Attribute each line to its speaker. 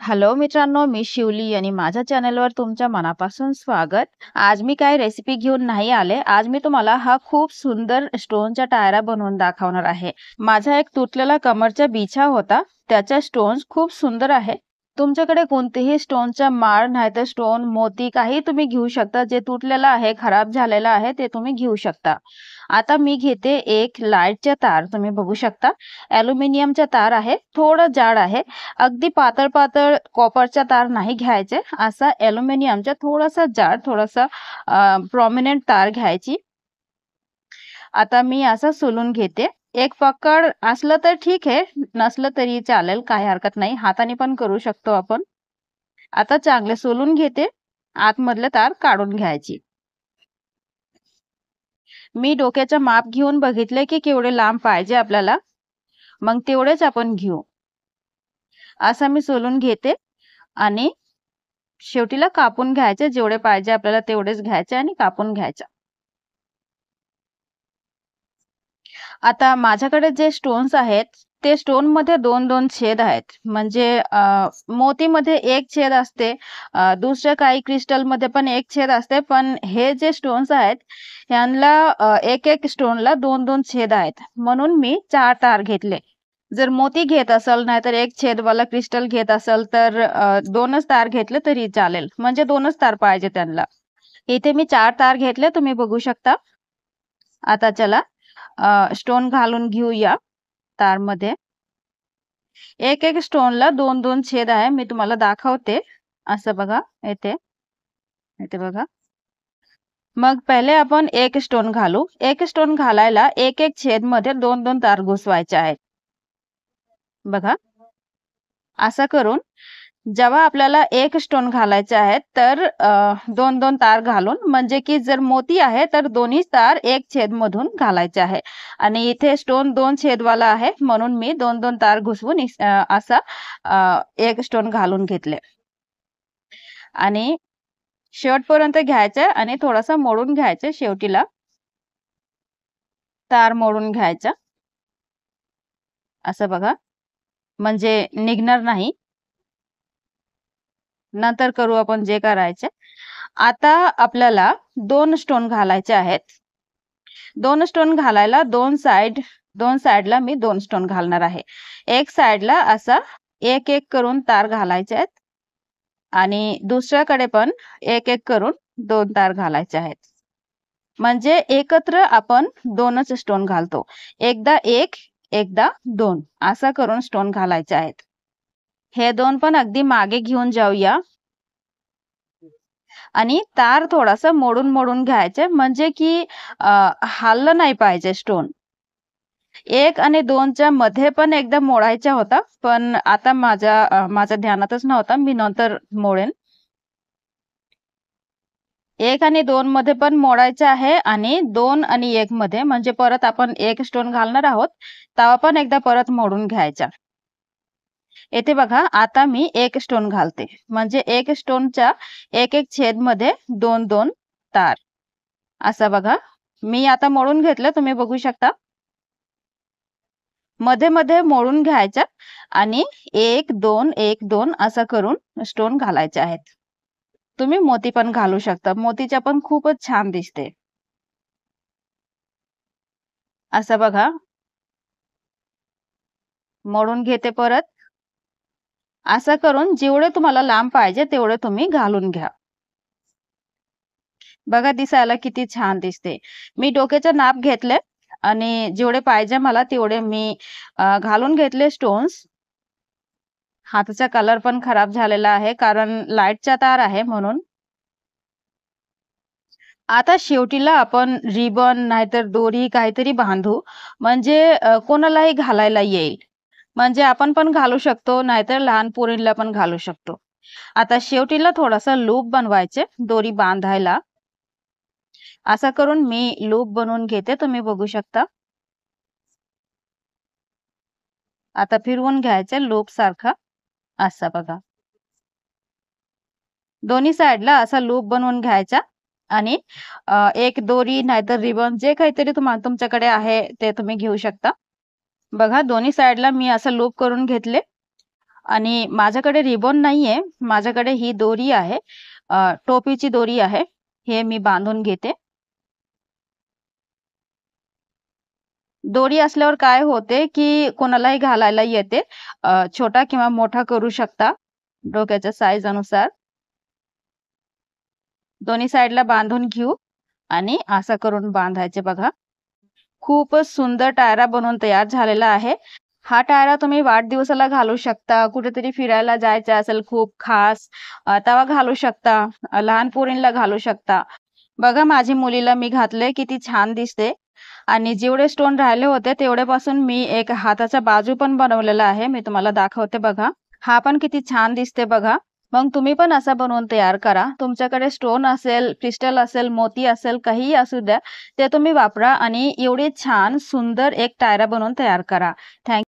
Speaker 1: Hello मित्रांनो, मी शिवली आणि माझ्या चॅनलवर तुमच्या मनापासून स्वागत. आज मी काय रेसिपी घेऊन नाही आले. आज मी तुम्हाला हा खूप सुंदर स्टोनच्या टायरा बनवून दाखवणार आहे. माझा एक तुटलेला कमरचा बिछा होता, त्याचा स्टोन्स खूप सुंदर आहे. तुमच्याकडे कोणतेही स्टोनचा माळ नाहीतर स्टोन मोती काही तुम्ही घेऊ शकता. जे तुटलेला आहे, खराब झालेला आहे ते तुम्ही घेऊ शकता. आता मी घेते एक लाईटचा तार. तुम्ही बघू शकता ॲल्युमिनियमचा तार आहे, थोडं जाड आहे. अगदी पातळ पातळ कॉपरचा तार नाही घ्यायचे, असा ॲल्युमिनियमचा थोडासा जाड थोडासा प्रॉमिनंट तार घ्यायची. आता मी असं सोलून घेते. एक पकड असलं तर ठीक आहे, नसलं तरी चालेल, काही हरकत नाही. हाताने पण करू शकतो आपण. आता चांगले सोलून घेते. आतमधले तार काढून घ्यायची. मी डोक्याचं माप घेऊन बघितले की केवढे लांब पाहिजे आपल्याला, मग तेवढेच आपण घेऊ. असं मी सोलून घेते आणि शेवटीला कापून घ्यायचे. जेवढे पाहिजे आपल्याला तेवढेच घ्यायचे आणि कापून घ्यायचे. आता माझ्याकडे जे स्टोन्स आहेत, ते स्टोनमध्ये 2-2 छेद आहेत. म्हणजे मोतीमध्ये एक छेद असते, दुसऱ्या काही क्रिस्टलमध्ये पण एक छेद असते. पण हे जे स्टोन्स आहेत, ह्यांना एक-एक स्टोनला 2-2 छेद आहेत. म्हणून मी 4 तार घेतले. जर मोती घेत असेल नाहीतर एक छेदवाला क्रिस्टल घेत असेल तर 2च तार घेतले तरी चालेल. म्हणजे 2च तार पाहिजे त्यांना. इथे मी 4 तार घेतले, तुम्ही बघू शकता. आता चला स्टोन घालून घेऊया तारमध्ये. एक-एक स्टोनला 2-2 छेद आहे. मी तुम्हाला दाखवते. असं बघा इथे. इथे बघा. मग पहिले आपण एक स्टोन घालू. एक स्टोन घालायला एक-एक छेदमध्ये 2-2 तार घुसवायचे आहेत. बघा. असं करून जेव्हा आपल्याला एक स्टोन घालायचे आहेत तर 2-2 तार घालून, म्हणजे की जर मोती आहे तर दोन्ही तार एक छेदमधून घालायचे आहे. आणि इथे स्टोन 2 छेदवाला आहे म्हणून मी 2-2 तार घुसवून असा एक स्टोन घालून घेतले. आणि शेवटपर्यंत घ्यायचं आणि थोडासा मोडून घ्यायचं शेवटीला. तार मोडून घ्यायचा. असं बघा. म्हणजे निघणार नाही. नंतर करू आपण जे करायचे. आता आपल्याला 2 स्टोन घालायचे आहेत. 2 स्टोन घालायला दोन साइडला मी 2 स्टोन घालणार आहे. एक साइडला असा एक-एक करून तार घालायचे आहेत आणि दुसऱ्याकडे पण एक-एक करून 2 तार घालायचे आहेत. म्हणजे एकत्र आपण 2च स्टोन घालतो. एकदा 1, एकदा 2 असा करून स्टोन घालायचे आहेत. हे 2 पण अगदी मागे घेऊन जाऊया. आणि तार थोडासा मोडून घ्यायचे, म्हणजे की हललं नाही पाहिजे स्टोन. 1 आणि 2च्या मध्ये पण एकदा मोडायचा होता, पण आता माझ्या ध्यानातच नव्हता. मी नंतर मोडेन. 1 आणि 2 मध्ये पण मोडायचं आहे आणि 2 आणि 1 मध्ये, म्हणजे परत आपण एक स्टोन घालणार आहोत, तेव्हा पण एकदा परत मोडून घ्यायचा. येथे बघा, आता मी एक स्टोन घालते. म्हणजे एक स्टोनच्या एक-एक छेदमध्ये 2-2 तार. असं बघा. मी आता मोडून घेतलं, तुम्ही बघू शकता. मध्ये-मध्ये मोडून घ्यायच्या आणि 1-2, 1-2 असं करून स्टोन घालायचे आहेत. तुम्ही मोती पण घालू शकता. मोतीच्या पण खूपच छान दिसते. असं बघा. मोडून घेते परत. असं करून जेवढे तुम्हाला लांब पाहिजे तेवढे तुम्ही घालून घ्या. बघा दिसायला किती छान दिसते. मी डोक्याचं नाप घेतले आणि जेवढे पाहिजे मला तेवढे मी घालून घेतले स्टोन्स. हाताचा कलर पण खराब झालेला आहे कारण लाईटचा तार आहे म्हणून. आता शेवटीला आपण रिबन नाहीतर दोरी काहीतरी बांधू, म्हणजे कोणालाही घालायला येईल. म्हणजे आपण पण घालू शकतो नाहीतर लहान पोरींला पण घालू शकतो. आता शेवटीला थोडासा लूप बनवायचे दोरी बांधायला. असं करून मी लूप बनवून घेते, तुम्ही बघू शकता. आता फिरवून घ्यायचे लूप सारखा. असं बघा. दोन्ही साइडला असा लूप बनवून घ्यायचा आणि एक दोरी नाहीतर रिबन जे काहीतरी तुमच्याकडे आहे ते तुम्ही घेऊ शकता. बघा दोन्ही साइडला मी असं लूप करून घेतले आणि माझ्याकडे रिबॉन नाहीये. माझ्याकडे ही दोरी आहे. टोपीची दोरी आहे. हे मी बांधून घेते. दोरी असल्यावर काय होते, की कोणालाही घालायला येते. छोटा किंवा मोठा करू शकता डोक्याच्या साइज अनुसार. दोन्ही साइडला बांधून घेऊ आणि असं करून बांधायचे बघा. खूपच सुंदर टायरा बनवून तयार झालेला आहे. हा टायरा तुम्ही वाढदिवसाला घालू शकता, कुठेतरी फिरायला जायचं असेल खूप खास तेव्हा घालू शकता. लहान पोरींला घालू शकता. बघा माझी मुलीला मी घातले, किती छान दिसते. आणि जेवढे स्टोन राहिले होते तेवढ्यापासून मी एक हाताचा बाजू पण बनवलेला आहे. मी तुम्हाला दाखवते बघा. हा पण किती छान दिसते बघा. मग तुम्ही पण असा बनवून तयार करा. तुमच्याकडे स्टोन असेल, क्रिस्टल असेल, मोती असेल, काहीही असू द्या, ते तुम्ही वापरा आणि एवढे छान सुंदर एक टायरा बनवून तयार करा. थँक